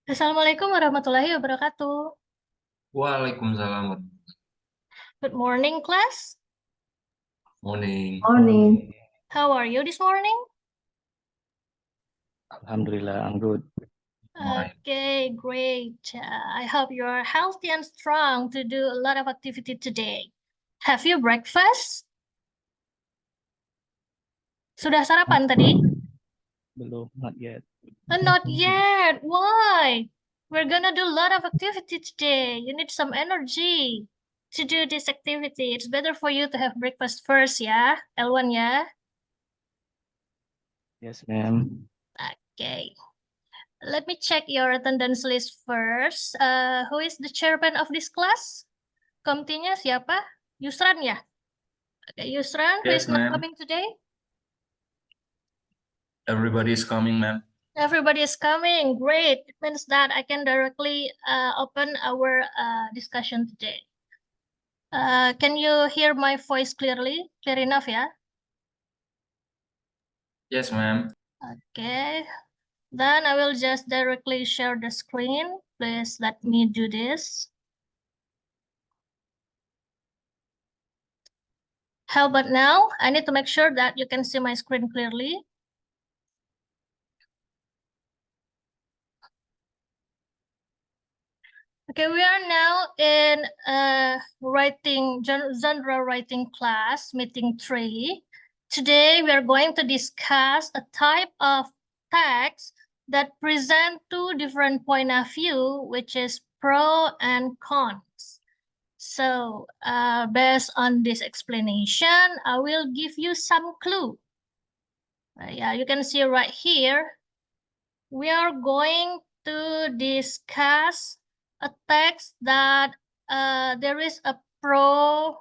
Assalamualaikum warahmatullahi wabarakatuh. Waalaikumsalam. Good morning, class. Morning. Morning. How are you this morning? Alhamdulillah, I'm good. Alright. Okay, great. I hope you are healthy and strong to do a lot of activity today. Have you breakfast? Sudah sarapan tadi? Belum, not yet. Not yet. Why? We're gonna do a lot of activity today. You need some energy to do this activity. It's better for you to have breakfast first, ya, Elwan, ya. Yes, ma'am. Okay. Let me check your attendance list first. Who is the chairman of this class? Komtinya siapa? Yusran ya? Okay, Yusran, who is Yes, not ma'am. coming today? Everybody is coming, ma'am. Everybody is coming. Great. It means that I can directly open our discussion today. Can you hear my voice clearly? Clear enough, yeah? Yes, ma'am. Okay. Then I will just directly share the screen. Please let me do this. How about now? I need to make sure that you can see my screen clearly. Okay, we are now in genre writing class, meeting 3. Today we are going to discuss a type of text that present two different point of view, which is pro and cons. So based on this explanation, I will give you some clue. Yeah, you can see right here, we are going to discuss a text that there is a pro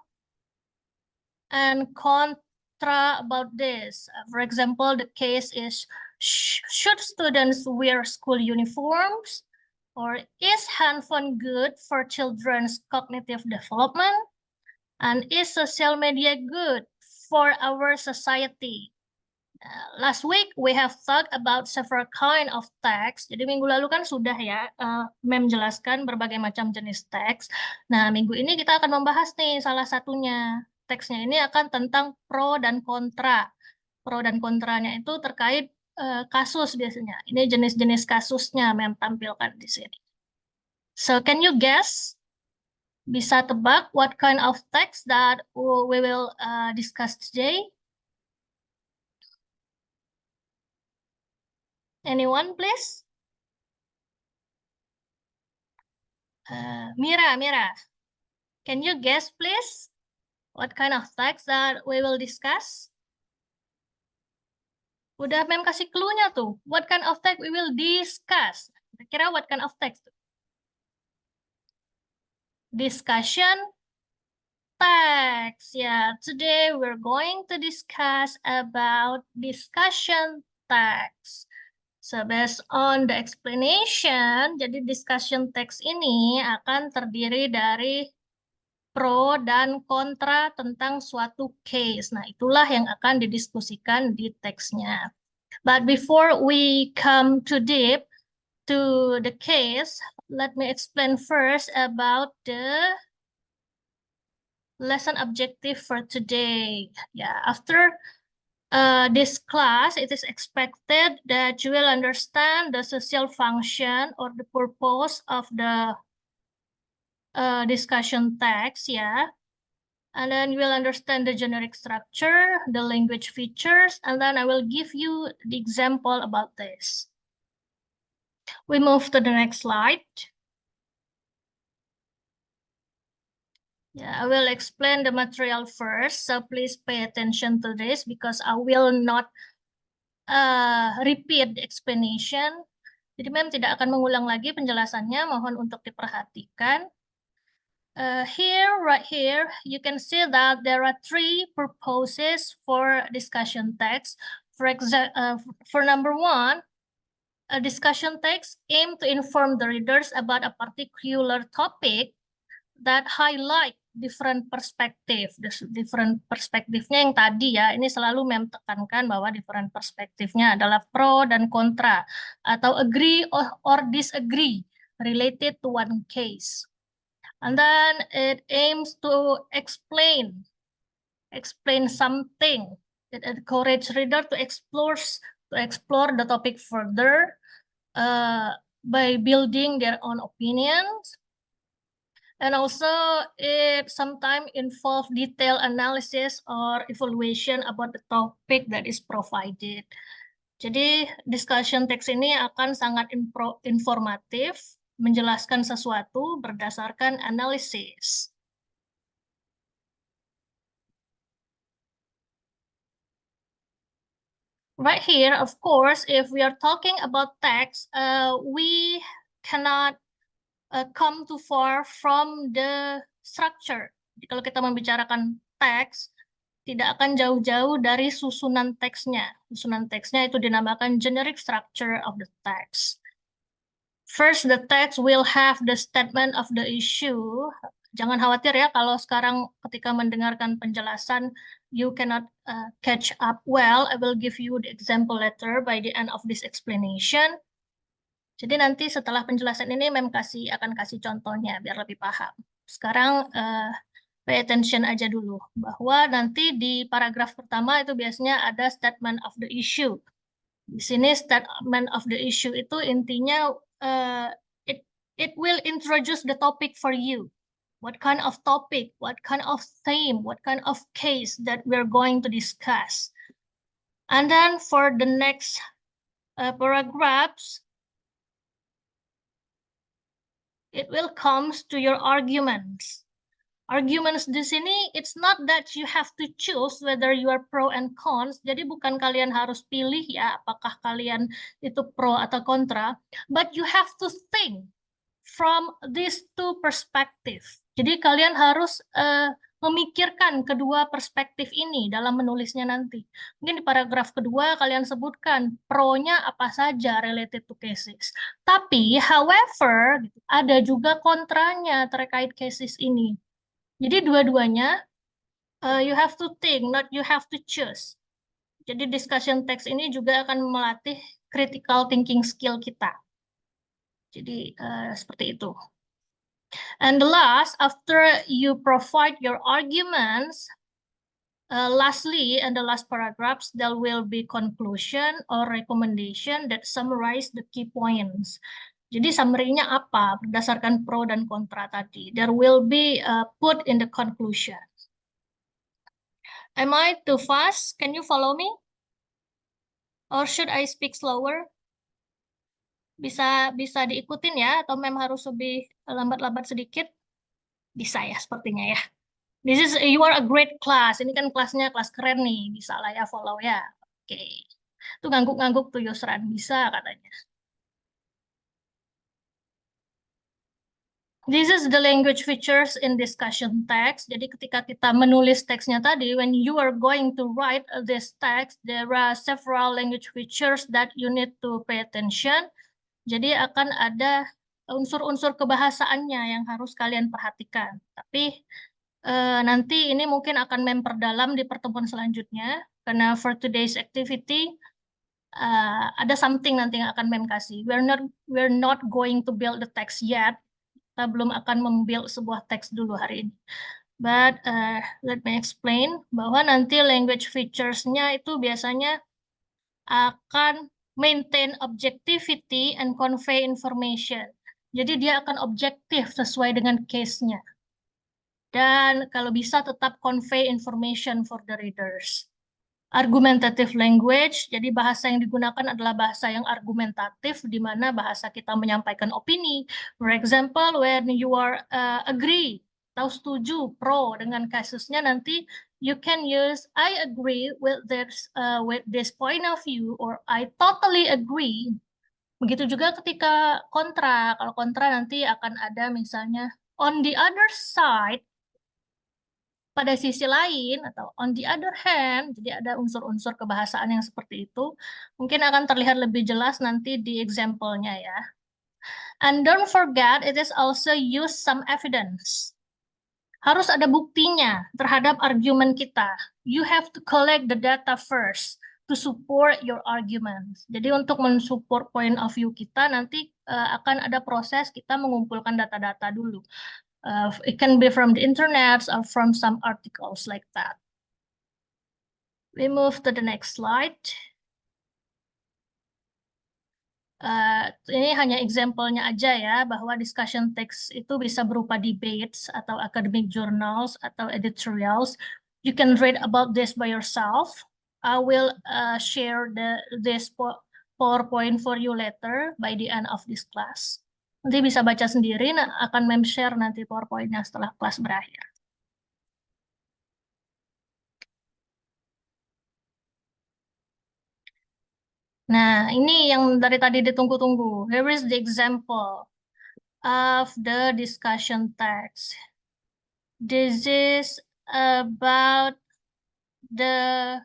and contra about this. For example, the case is, should students wear school uniforms? Or is handphone good for children's cognitive development? And is social media good for our society? Last week we have talked about several kind of text. Jadi minggu lalu kan sudah ya, Mem jelaskan berbagai macam jenis teks. Nah, minggu ini kita akan membahas nih salah satunya. Teksnya ini akan tentang pro dan kontra. Pro dan kontranya itu terkait kasus biasanya. Ini jenis-jenis kasusnya Mem tampilkan di sini. So, can you guess? Bisa tebak what kind of text that we will discuss today? Anyone, please? Mira, can you guess, please, what kind of text that we will discuss? Udah Mem kasih clue-nya tuh. What kind of text we will discuss? Kira-kira what kind of text? Discussion text. Yeah, today we're going to discuss about discussion text. So based on the explanation, jadi discussion text ini akan terdiri dari pro dan kontra tentang suatu case. Nah, itulah yang akan didiskusikan di teksnya. But before we come too deep to the case, let me explain first about the lesson objective for today. Yeah, after this class, it is expected that you will understand the social function or the purpose of the discussion text, yeah. And then you will understand the generic structure, the language features, and then I will give you the example about this. We move to the next slide. Yeah, I will explain the material first, so please pay attention to this because I will not repeat the explanation. Jadi Mem tidak akan mengulang lagi penjelasannya, mohon untuk diperhatikan. Right here, you can see that there are 3 purposes for discussion text. For number 1, a discussion text aim to inform the readers about a particular topic that highlight different perspective. Different perspektifnya yang tadi ya, ini selalu Mem tekankan bahwa different perspektifnya adalah pro dan kontra, atau agree or disagree related to one case. And then it aims to explain something. It encourages reader to explore the topic further by building their own opinions. And also it sometimes involve detailed analysis or evaluation about the topic that is provided. Jadi discussion text ini akan sangat informatif, menjelaskan sesuatu berdasarkan analisis. Right here, of course, if we are talking about text, we cannot come too far from the structure. Jadi kalau kita membicarakan teks, tidak akan jauh-jauh dari susunan teksnya. Susunan teksnya itu dinamakan generic structure of the text. First, the text will have the statement of the issue. Jangan khawatir ya kalau sekarang ketika mendengarkan penjelasan you cannot catch up well. I will give you the example letter by the end of this explanation. Jadi nanti setelah penjelasan ini Mem akan kasih contohnya biar lebih paham. Sekarang pay attention aja dulu bahwa nanti di paragraf pertama itu biasanya ada statement of the issue. Di sini statement of the issue itu intinya it will introduce the topic for you. What kind of topic, what kind of theme, what kind of case that we're going to discuss. And then for the next paragraphs, it will comes to your arguments. Arguments di sini, it's not that you have to choose whether you are pro and cons. Jadi bukan kalian harus pilih ya, apakah kalian itu pro atau kontra. But you have to think from these two perspectives. Jadi kalian harus memikirkan kedua perspektif ini dalam menulisnya nanti. Mungkin di paragraf kedua kalian sebutkan pro-nya apa saja related to cases. Tapi, however, ada juga kontranya terkait cases ini. Jadi dua-duanya you have to think, not you have to choose. Jadi discussion text ini juga akan melatih critical thinking skill kita. Jadi seperti itu. And the last, after you provide your arguments, lastly, in the last paragraphs, there will be conclusion or recommendation that summarize the key points. Jadi summary-nya apa berdasarkan pro dan kontra tadi. There will be put in the conclusion. Am I too fast? Can you follow me? Or should I speak slower? Bisa diikutin ya, atau Mem harus lebih lambat-lambat sedikit? Bisa ya, sepertinya ya. You are a great class. Ini kan kelasnya kelas keren nih, bisa lah ya follow ya. Oke. Itu ngangguk-ngangguk tuh Yusran, bisa katanya. This is the language features in discussion text. Jadi ketika kita menulis teksnya tadi, when you are going to write this text, there are several language features that you need to pay attention. Jadi akan ada unsur-unsur kebahasaannya yang harus kalian perhatikan. Tapi nanti ini mungkin akan memperdalam di pertemuan selanjutnya, karena for today's activity ada something nanti yang akan Mem kasih. We're not going to build the text yet. Kita belum akan membuild sebuah teks dulu hari ini. But let me explain bahwa nanti language features-nya itu biasanya akan maintain objectivity and convey information. Jadi dia akan objektif sesuai dengan case-nya. Dan kalau bisa tetap convey information for the readers. Argumentative language, jadi bahasa yang digunakan adalah bahasa yang argumentatif, di mana bahasa kita menyampaikan opini. For example, when you are agree, atau setuju, pro dengan kasusnya, nanti you can use I agree with this point of view, or I totally agree. Begitu juga ketika kontra. Kalau kontra nanti akan ada misalnya on the other side, pada sisi lain, atau on the other hand, jadi ada unsur-unsur kebahasaan yang seperti itu, mungkin akan terlihat lebih jelas nanti di example-nya ya. And don't forget, it is also use some evidence. Harus ada buktinya terhadap argumen kita. You have to collect the data first to support your arguments. Jadi untuk mensupport point of view kita nanti akan ada proses kita mengumpulkan data-data dulu. It can be from the internet or from some articles like that. We move to the next slide. Ini hanya example-nya aja ya, bahwa discussion text itu bisa berupa debates atau academic journals atau editorials. You can read about this by yourself. I will share this PowerPoint for you later by the end of this class. Nanti bisa baca sendiri, akan share nanti PowerPoint-nya setelah kelas berakhir. Nah, ini yang dari tadi ditunggu-tunggu. Here is the example of the discussion text. This is about the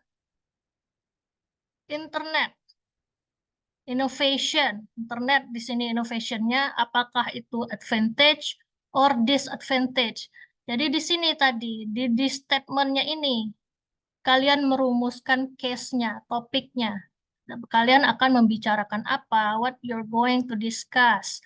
internet innovation. Internet di sini innovation-nya apakah itu advantage or disadvantage. Jadi di sini tadi di statement-nya ini kalian merumuskan case-nya, topiknya. Kalian akan membicarakan apa, what you're going to discuss.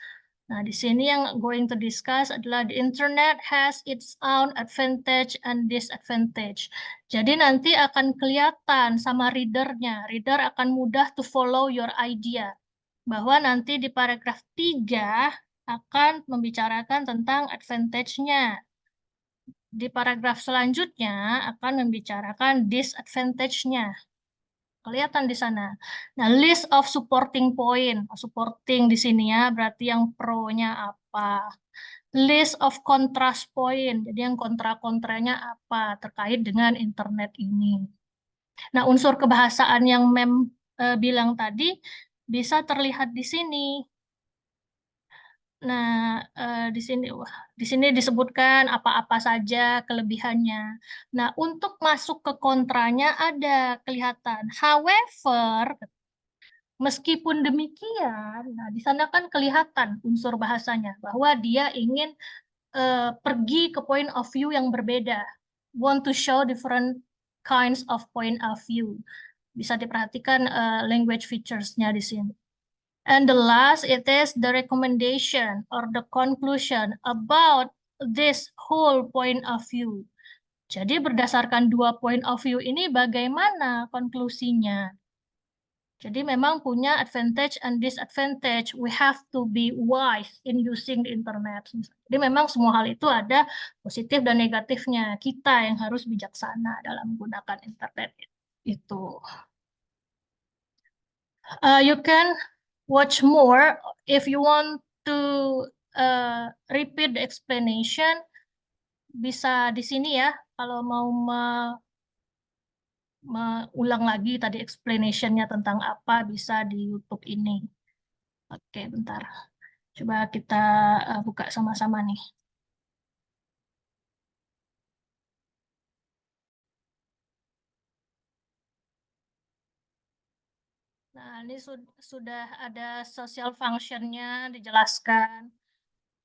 Nah, di sini yang going to discuss adalah the internet has its own advantage and disadvantage. Jadi nanti akan kelihatan sama readernya. Reader akan mudah to follow your idea. Bahwa nanti di paragraf 3 akan membicarakan tentang advantage-nya. Di paragraf selanjutnya akan membicarakan disadvantage-nya. Kelihatan di sana. Nah, list of supporting point. Supporting di sini ya, berarti yang pro-nya apa. List of contrast point. Jadi yang kontra-kontranya apa terkait dengan internet ini. Nah, unsur kebahasaan yang Mem bilang tadi bisa terlihat di sini. Nah, di sini disebutkan apa-apa saja kelebihannya. Nah, untuk masuk ke kontranya ada kelihatan. However, meskipun demikian, nah di sana kan kelihatan unsur bahasanya bahwa dia ingin pergi ke point of view yang berbeda. Want to show different kinds of point of view. Bisa diperhatikan language features-nya di sini. And the last, it is the recommendation or the conclusion about this whole point of view. Jadi berdasarkan dua point of view ini bagaimana konklusinya? Jadi memang punya advantage and disadvantage. We have to be wise in using the internet. Jadi memang semua hal itu ada positif dan negatifnya. Kita yang harus bijaksana dalam menggunakan internet itu. You can watch more if you want to repeat the explanation. Bisa di sini ya, kalau mau ulang lagi tadi explanation-nya tentang apa, bisa di YouTube ini. Oke, bentar. Coba kita buka sama-sama nih. Nah, ini sudah ada social function-nya dijelaskan.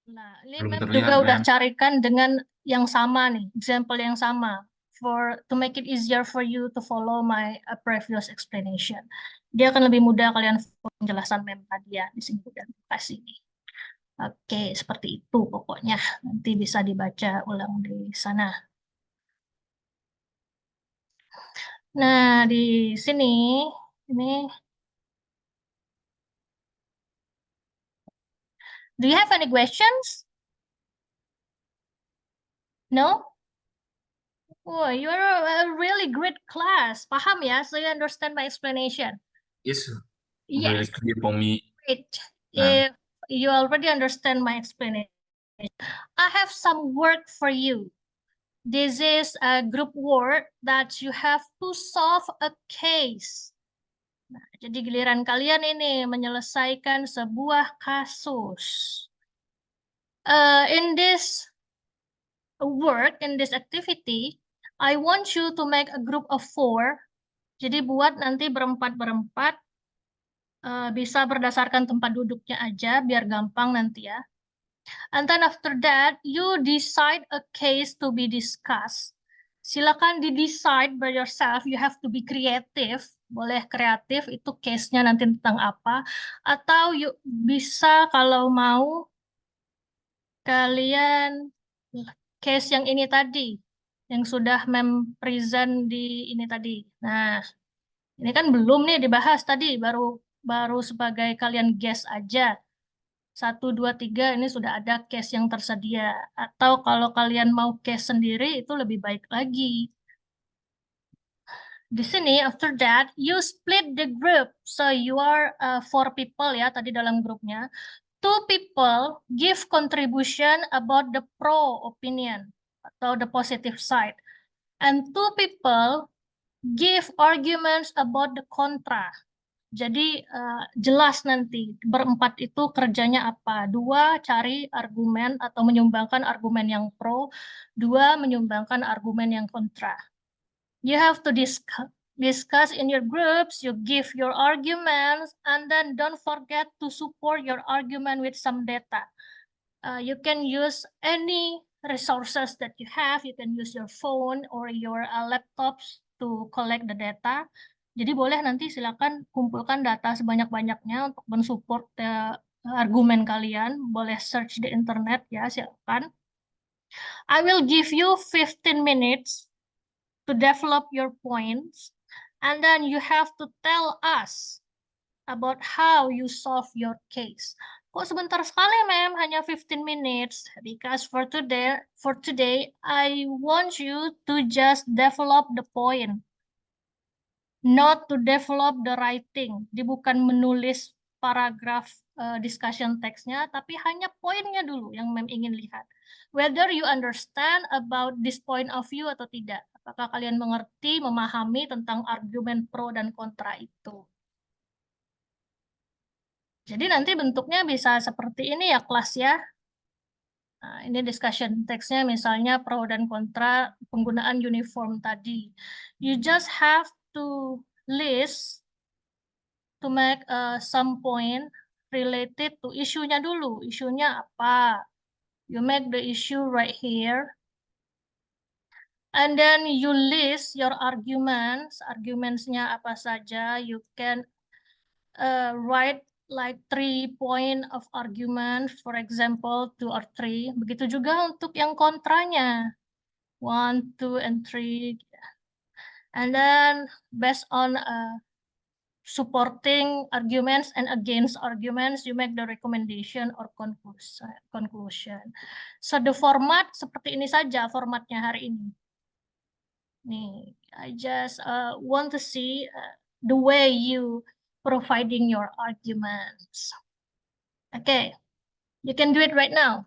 Nah, ini Belum Mem terlihat, juga udah Mem. carikan dengan yang sama nih, example yang sama. To make it easier for you to follow my previous explanation. Dia akan lebih mudah kalian penjelasan Mem tadi ya, di sini udah kasih nih. Oke, seperti itu pokoknya. Nanti bisa dibaca ulang di sana. Nah, di sini, ini. Do you have any questions? No? Oh, you're a really great class. Paham ya? So you understand my explanation? It's Yes. really clear for me. Great. Ma'am. If you already understand my explanation, I have some work for you. This is a group work that you have to solve a case. Nah, jadi giliran kalian ini menyelesaikan sebuah kasus. In this work, in this activity, I want you to make a group of 4. Jadi buat nanti berempat-berempat. Bisa berdasarkan tempat duduknya aja, biar gampang nanti ya. And then after that, you decide a case to be discussed. Silakan di-decide by yourself, you have to be creative. Boleh kreatif, itu case-nya nanti tentang apa. Atau bisa kalau mau, kalian case yang ini tadi, yang sudah present di ini tadi. Nah, ini kan belum nih dibahas tadi, baru sebagai kalian guess aja. 1, 2, 3 ini sudah ada case yang tersedia. Atau kalau kalian mau case sendiri itu lebih baik lagi. Di sini after that you split the group. So you are 4 people ya tadi dalam grupnya. 2 people give contribution about the pro opinion atau the positive side. And 2 people give arguments about the contra. Jadi jelas nanti berempat itu kerjanya apa. 2 cari argumen atau menyumbangkan argumen yang pro, 2 menyumbangkan argumen yang kontra. You have to discuss in your groups, you give your arguments, and then don't forget to support your argument with some data. You can use any resources that you have. You can use your phone or your laptops to collect the data. Jadi boleh nanti silakan kumpulkan data sebanyak-banyaknya untuk mensupport argumen kalian. Boleh search di internet ya, silakan. I will give you 15 minutes to develop your points, and then you have to tell us about how you solve your case. Kok sebentar sekali, ma'am? Hanya 15 minutes. Because for today, I want you to just develop the point. Not to develop the writing. Dia bukan menulis paragraf discussion text-nya, tapi hanya poinnya dulu yang ma'am ingin lihat. Whether you understand about this point of view atau tidak. Apakah kalian mengerti, memahami tentang argumen pro dan kontra itu. Jadi nanti bentuknya bisa seperti ini ya kelas ya. Nah, ini discussion text-nya misalnya pro dan kontra penggunaan uniform tadi. You just have to list to make some point related to isunya dulu. Isunya apa? You make the issue right here. And then you list your arguments. Arguments-nya apa saja. You can write like 3 point of argument, for example, 2 or 3. Begitu juga untuk yang kontranya. 1, 2, and 3. And then based on supporting arguments and against arguments, you make the recommendation or conclusion. So the format seperti ini saja formatnya hari ini. Nih, I just want to see the way you providing your arguments. Okay, you can do it right now.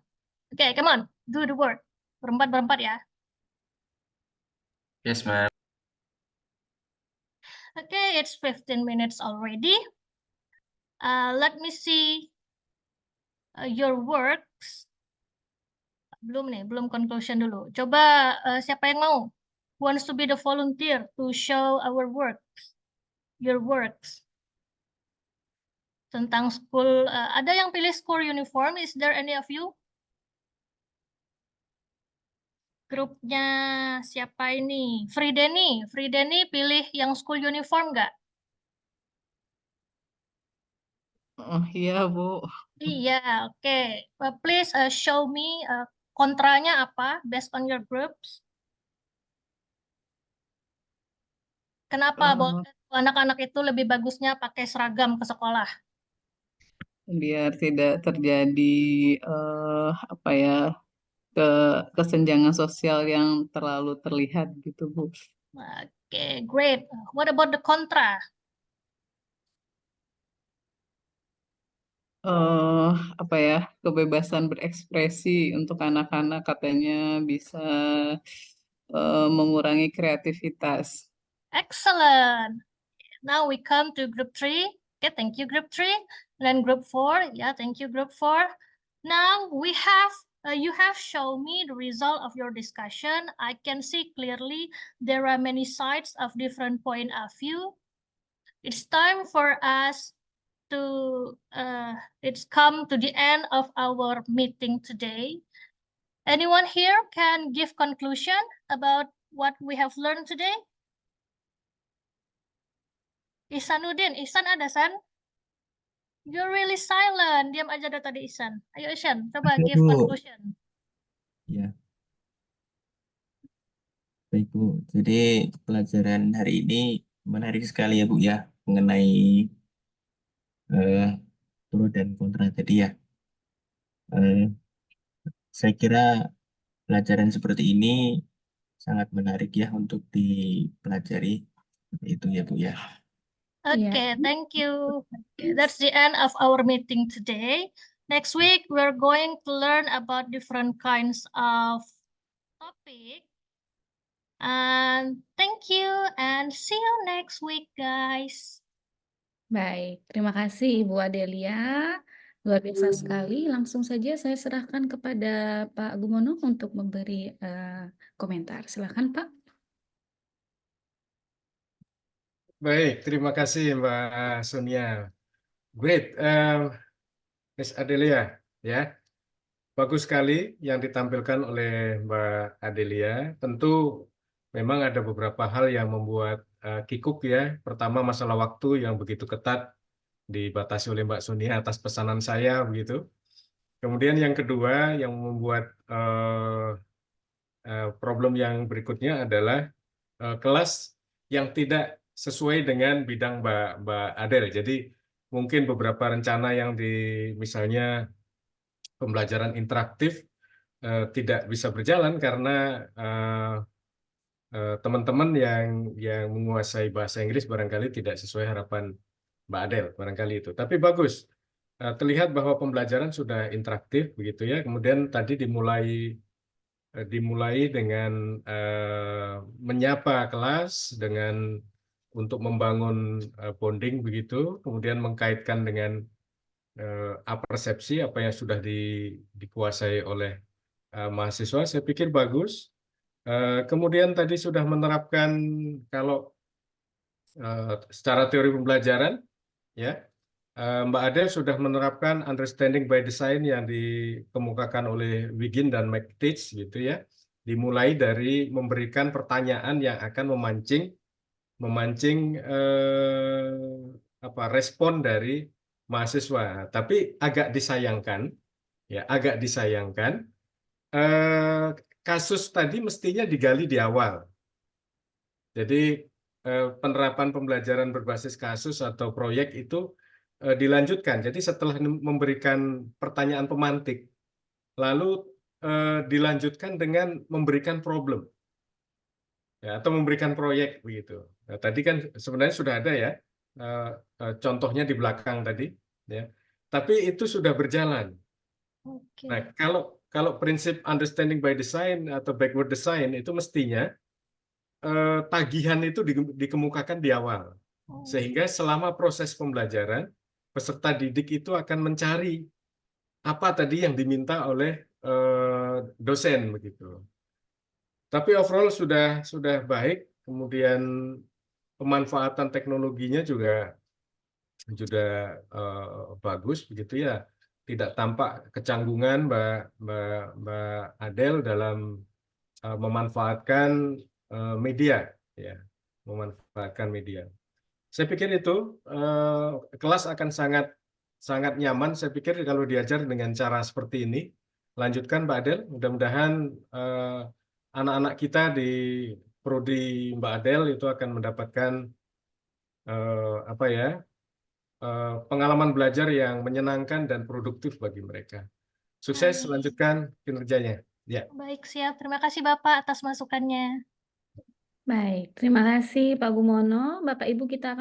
Okay, come on, do the work. Berempat ya. Yes, ma'am. Okay, it's 15 minutes already. Let me see your works. Belum conclusion dulu. Coba siapa yang mau? Who wants to be the volunteer to show our works? Your works. Tentang school, ada yang pilih school uniform? Is there any of you? Grupnya siapa ini? Frideni pilih yang school uniform nggak? Oh iya, Bu. Iya, oke. Please show me kontranya apa based on your groups. Kenapa anak-anak itu lebih bagusnya pakai seragam ke sekolah? Biar tidak terjadi apa ya kesenjangan sosial yang terlalu terlihat gitu, Bu. Oke, great. What about the contra? Apa ya, kebebasan berekspresi untuk anak-anak katanya bisa mengurangi kreativitas. Excellent. Now we come to group 3. Okay, thank you, group 3. Then group 4. Yeah, thank you, group 4. Now we have, you have shown me the result of your discussion. I can see clearly there are many sides of different point of view. It's time for us to it's come to the end of our meeting today. Anyone here can give conclusion about what we have learned today? Ihsanuddin, Ihsan ada San? You're really silent. Diam aja dari tadi Ihsan. Ayo Ihsan, coba Ada, give Bu. conclusion. Ya, baik Bu. Jadi pelajaran hari ini menarik sekali ya Bu ya, mengenai pro dan kontra tadi ya. Saya kira pelajaran seperti ini sangat menarik ya untuk dipelajari. Seperti itu ya Bu ya. Okay, thank you. Okay, that's the end of our meeting today. Next week, we're going to learn about different kinds of topic. And thank you and see you next week, guys. Baik, terima kasih Ibu Adelia. Luar biasa sekali. Langsung saja saya serahkan kepada Pak Gumono untuk memberi komentar. Silakan Pak. Baik, terima kasih Mbak Sonia. Great, Miss Adelia, ya. Bagus sekali yang ditampilkan oleh Mbak Adelia. Tentu memang ada beberapa hal yang membuat kikuk ya. Pertama masalah waktu yang begitu ketat dibatasi oleh Mbak Sonia atas pesanan saya begitu. Kemudian yang kedua yang membuat problem yang berikutnya adalah kelas yang tidak sesuai dengan bidang Mbak Adel. Jadi mungkin beberapa rencana yang misalnya pembelajaran interaktif tidak bisa berjalan karena teman-teman yang menguasai bahasa Inggris barangkali tidak sesuai harapan Mbak Adel, barangkali itu. Tapi bagus, terlihat bahwa pembelajaran sudah interaktif begitu ya. Kemudian tadi dimulai dengan menyapa kelas untuk membangun bonding begitu, kemudian mengkaitkan dengan persepsi apa yang sudah dikuasai oleh mahasiswa. Saya pikir bagus. Kemudian tadi sudah menerapkan kalau secara teori pembelajaran, ya Mbak Adel sudah menerapkan understanding by design yang dikemukakan oleh Wiggin dan McTeach gitu ya. Dimulai dari memberikan pertanyaan yang akan memancing respon dari mahasiswa. Tapi agak disayangkan kasus tadi mestinya digali di awal. Jadi penerapan pembelajaran berbasis kasus atau proyek itu dilanjutkan. Jadi setelah memberikan pertanyaan pemantik, lalu dilanjutkan dengan memberikan problem. Ya, atau memberikan proyek begitu. Nah, tadi kan sebenarnya sudah ada ya contohnya di belakang tadi, ya. Tapi itu sudah berjalan. Okay. Nah, kalau prinsip understanding by design atau backward design itu mestinya tagihan itu dikemukakan di awal, sehingga selama proses pembelajaran peserta didik itu akan mencari apa tadi yang diminta oleh dosen begitu. Tapi overall sudah baik, kemudian pemanfaatan teknologinya juga bagus begitu ya. Tidak tampak kecanggungan Mbak Adel dalam memanfaatkan media, ya, memanfaatkan media. Saya pikir itu kelas akan sangat nyaman. Saya pikir kalau diajar dengan cara seperti ini, lanjutkan Mbak Adel. Mudah-mudahan anak-anak kita di prodi Mbak Adel itu akan mendapatkan pengalaman belajar yang menyenangkan dan produktif bagi mereka. Sukses, lanjutkan kinerjanya. Ya. Baik, siap. Terima kasih Bapak atas masukannya. Baik, terima kasih Pak Gumono. Bapak Ibu kita akan